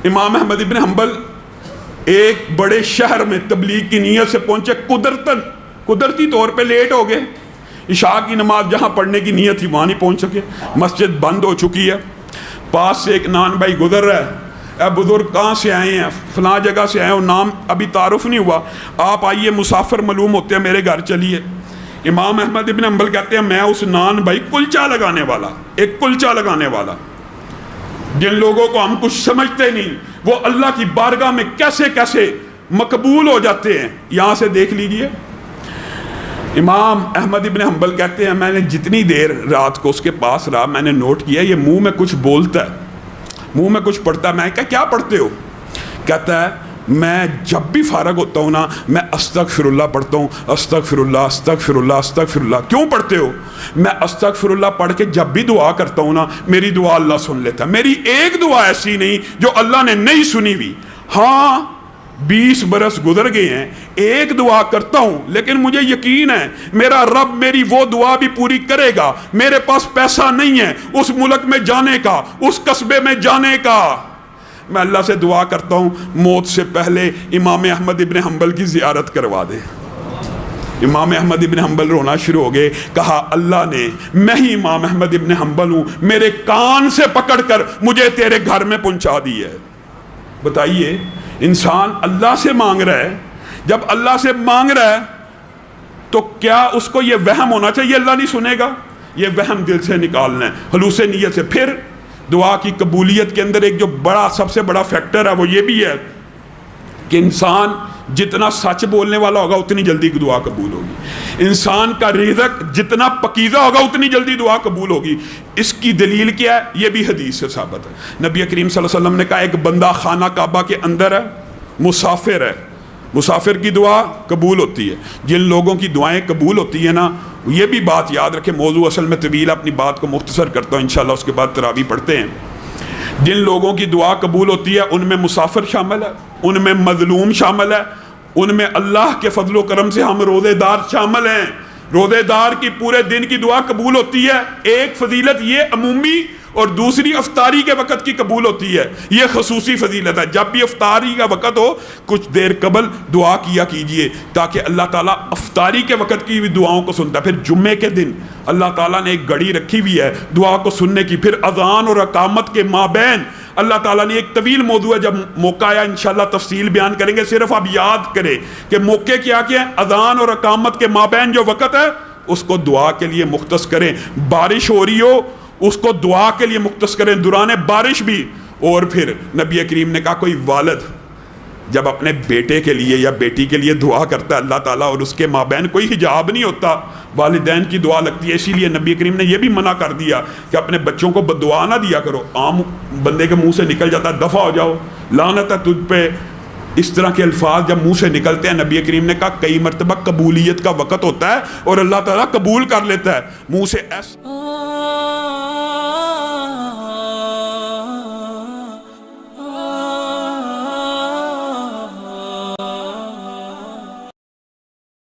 امام احمد ابن حنبل ایک بڑے شہر میں تبلیغ کی نیت سے پہنچے، قدرتی طور پہ لیٹ ہو گئے، عشاء کی نماز جہاں پڑھنے کی نیت تھی وہاں نہیں پہنچ سکے، مسجد بند ہو چکی ہے، پاس سے ایک نان بھائی گزر رہا ہے، اے بزرگ کہاں سے آئے ہیں؟ فلاں جگہ سے آئے ہیں، نام ابھی تعارف نہیں ہوا، آپ آئیے مسافر معلوم ہوتے ہیں، میرے گھر چلیے۔ امام احمد ابن حنبل کہتے ہیں میں اس نان بھائی کلچا لگانے والا، ایک کلچا لگانے والا، جن لوگوں کو ہم کچھ سمجھتے نہیں وہ اللہ کی بارگاہ میں کیسے کیسے مقبول ہو جاتے ہیں، یہاں سے دیکھ لیجئے۔ امام احمد ابن حنبل کہتے ہیں میں نے جتنی دیر رات کو اس کے پاس رہا میں نے نوٹ کیا یہ منہ میں کچھ بولتا ہے، منہ میں کچھ پڑھتا ہے۔ میں کہا کیا پڑھتے ہو؟ کہتا ہے میں جب بھی فارغ ہوتا ہوں نا میں استغفر اللہ پڑھتا ہوں، استغفر اللہ استغفر اللہ استغفر اللہ۔ کیوں پڑھتے ہو؟ میں استغفر اللہ پڑھ کے جب بھی دعا کرتا ہوں نا میری دعا اللہ سن لیتا ہے، میری ایک دعا ایسی نہیں جو اللہ نے نہیں سنی ہوئی۔ ہاں 20 برس گزر گئے ہیں، ایک دعا کرتا ہوں لیکن مجھے یقین ہے میرا رب میری وہ دعا بھی پوری کرے گا۔ میرے پاس پیسہ نہیں ہے اس ملک میں جانے کا، اس قصبے میں جانے کا، میں اللہ سے دعا کرتا ہوں موت سے پہلے امام احمد ابن حنبل کی زیارت کروا دے۔ امام احمد ابن حنبل رونا شروع ہو گئے، کہا اللہ نے، میں ہی امام احمد ابن حنبل ہوں، میرے کان سے پکڑ کر مجھے تیرے گھر میں پہنچا دی ہے۔ بتائیے انسان اللہ سے مانگ رہا ہے، جب اللہ سے مانگ رہا ہے تو کیا اس کو یہ وہم ہونا چاہیے اللہ نہیں سنے گا؟ یہ وہم دل سے نکالنا ہے، خلوص نیت سے۔ پھر دعا کی قبولیت کے اندر ایک جو سب سے بڑا فیکٹر ہے وہ یہ بھی ہے کہ انسان جتنا سچ بولنے والا ہوگا اتنی جلدی دعا قبول ہوگی، انسان کا رزق جتنا پکیزہ ہوگا اتنی جلدی دعا قبول ہوگی۔ اس کی دلیل کیا ہے؟ یہ بھی حدیث سے ثابت ہے۔ نبی کریم صلی اللہ علیہ وسلم نے کہا ایک بندہ خانہ کعبہ کے اندر ہے، مسافر ہے، مسافر کی دعا قبول ہوتی ہے۔ جن لوگوں کی دعائیں قبول ہوتی ہیں نا، یہ بھی بات یاد رکھیں، موضوع اصل میں طویل، اپنی بات کو مختصر کرتا ہوں انشاءاللہ، اس کے بعد تراویح پڑھتے ہیں۔ جن لوگوں کی دعا قبول ہوتی ہے ان میں مسافر شامل ہے، ان میں مظلوم شامل ہے، ان میں اللہ کے فضل و کرم سے ہم روزے دار شامل ہیں۔ روزے دار کی پورے دن کی دعا قبول ہوتی ہے۔ ایک فضیلت یہ عمومی اور دوسری افطاری کے وقت کی قبول ہوتی ہے، یہ خصوصی فضیلت ہے۔ جب بھی افطاری کا وقت ہو کچھ دیر قبل دعا کیا کیجئے تاکہ اللہ تعالیٰ افطاری کے وقت کی بھی دعاؤں کو سنتا ہے۔ پھر جمعے کے دن اللہ تعالیٰ نے ایک گھڑی رکھی ہوئی ہے دعا کو سننے کی، پھر اذان اور اقامت کے مابین اللہ تعالیٰ نے ایک طویل موضوع ہے، جب موقع آیا انشاءاللہ تفصیل بیان کریں گے۔ صرف آپ یاد کریں کہ موقع کیا کیا ہے، اذان اور اقامت کے مابین جو وقت ہے اس کو دعا کے لیے مختص کریں۔ بارش ہو رہی ہو اس کو دعا کے لیے مختص کریں، دوران بارش بھی۔ اور پھر نبی کریم نے کہا کوئی والد جب اپنے بیٹے کے لیے یا بیٹی کے لیے دعا کرتا ہے اللہ تعالیٰ اور اس کے مابین کوئی حجاب نہیں ہوتا، والدین کی دعا لگتی ہے، اسی لیے نبی کریم نے یہ بھی منع کر دیا کہ اپنے بچوں کو بددعا نہ دیا کرو۔ عام بندے کے منہ سے نکل جاتا ہے دفع ہو جاؤ، لعنت ہے تجھ پہ، اس طرح کے الفاظ جب منہ سے نکلتے ہیں نبی کریم نے کہا کئی مرتبہ قبولیت کا وقت ہوتا ہے اور اللہ تعالیٰ قبول کر لیتا ہے، منہ سے ایسا